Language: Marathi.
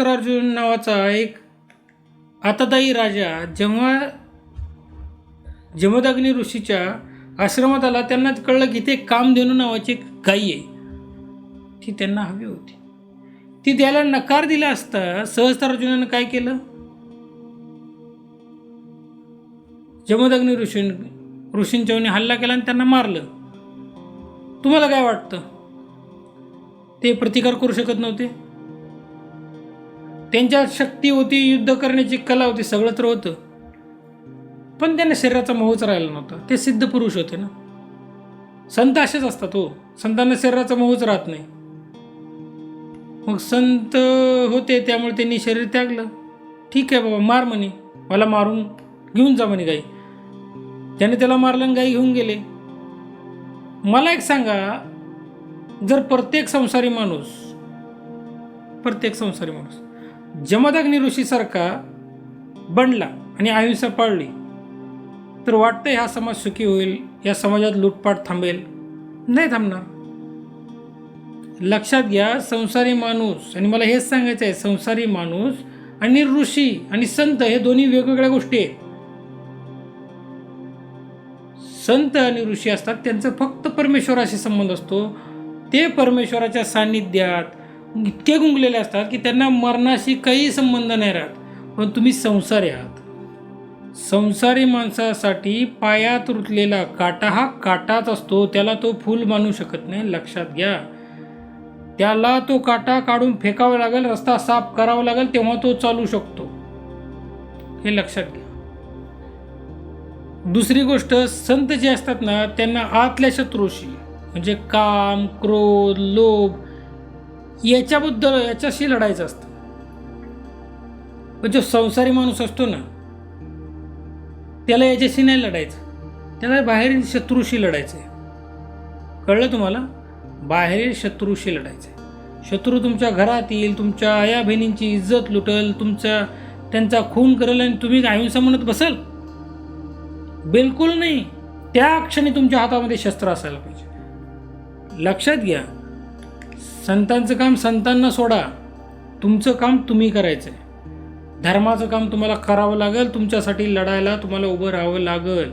अर्जुन नावाचा एक आताताई राजा जेव्हा जमदग्नी ऋषीच्या आश्रमात आला, त्यांना कळलं की ते कामधेनू नावाची एक गाई आहे, ती त्यांना हवी होती. ती द्यायला नकार दिला असता सहस्त्रार्जुनानं काय केलं? जमदग्नी ऋषींच्यावर हल्ला केला आणि त्यांना मारलं. तुम्हाला काय वाटतं? ते प्रतिकार करू शकत नव्हते? त्यांच्यात शक्ती होती, युद्ध करण्याची कला होती, सगळं तर होतं, पण त्यांना शरीराचा मोहच राहिला नव्हता. ते सिद्ध पुरुष होते ना. संत असेच असतात हो, संतांना शरीराचा मोहच राहत नाही. मग संत होते त्यामुळे त्यांनी शरीर त्यागलं. ठीक आहे बाबा, मार म्हणे, मला मारून घेऊन जा म्हणे गाई. त्याने त्याला मारलं आणि गाई घेऊन गेले. मला एक सांगा, जर प्रत्येक संसारी माणूस जमदग्नी ऋषीसारखा बनला आणि अहिंसा पाळली तर वाटतंय हा समाज सुखी होईल, या समाजात लूटपाट थांबेल? नाही थांबणार. लक्षात घ्या, संसारी माणूस, आणि मला हेच सांगायचं आहे, संसारी माणूस आणि ऋषी आणि संत हे दोन्ही वेगवेगळ्या गोष्टी आहेत. संत आणि ऋषी असतात, त्यांचा फक्त परमेश्वराशी संबंध असतो. ते परमेश्वराच्या सान्निध्यात इतके गुंगलेले असतात की त्यांना मरणाशी काही संबंध नाही राहत. पण तुम्ही संसारी आहात. संसारी माणसासाठी पायात रुतलेला काटा हा काटाच असतो, त्याला तो फूल मानू शकत नाही. लक्षात घ्या, त्याला तो काटा काढून फेकावा लागेल, रस्ता साफ करावा लागेल, तेव्हा तो चालू शकतो. हे लक्षात घ्या. दुसरी गोष्ट, संत जे असतात ना, त्यांना आतल्या शत्रूशी म्हणजे काम, क्रोध, लोभ याच्याशी लढायचं असतं. पण जो संसारी माणूस असतो ना, त्याला याच्याशी नाही लढायचं, त्याला बाहेरील शत्रूशी लढायचं आहे. कळलं तुम्हाला? बाहेरील शत्रूशी लढायचं आहे. शत्रू तुमच्या घरात येईल, तुमच्या आया बहिणींची इज्जत लुटल, त्यांचा खून करेल, आणि तुम्ही अहिंसा म्हणत बसाल? बिलकुल नाही. त्या क्षणी तुमच्या हातामध्ये शस्त्र असायला पाहिजे. लक्षात घ्या, संतांचं काम संतांना सोडा, तुमचं काम तुम्ही करायचं आहे. धर्माचं काम तुम्हाला करावं लागेल, तुमच्यासाठी लढायला तुम्हाला उभं राहावं लागेल.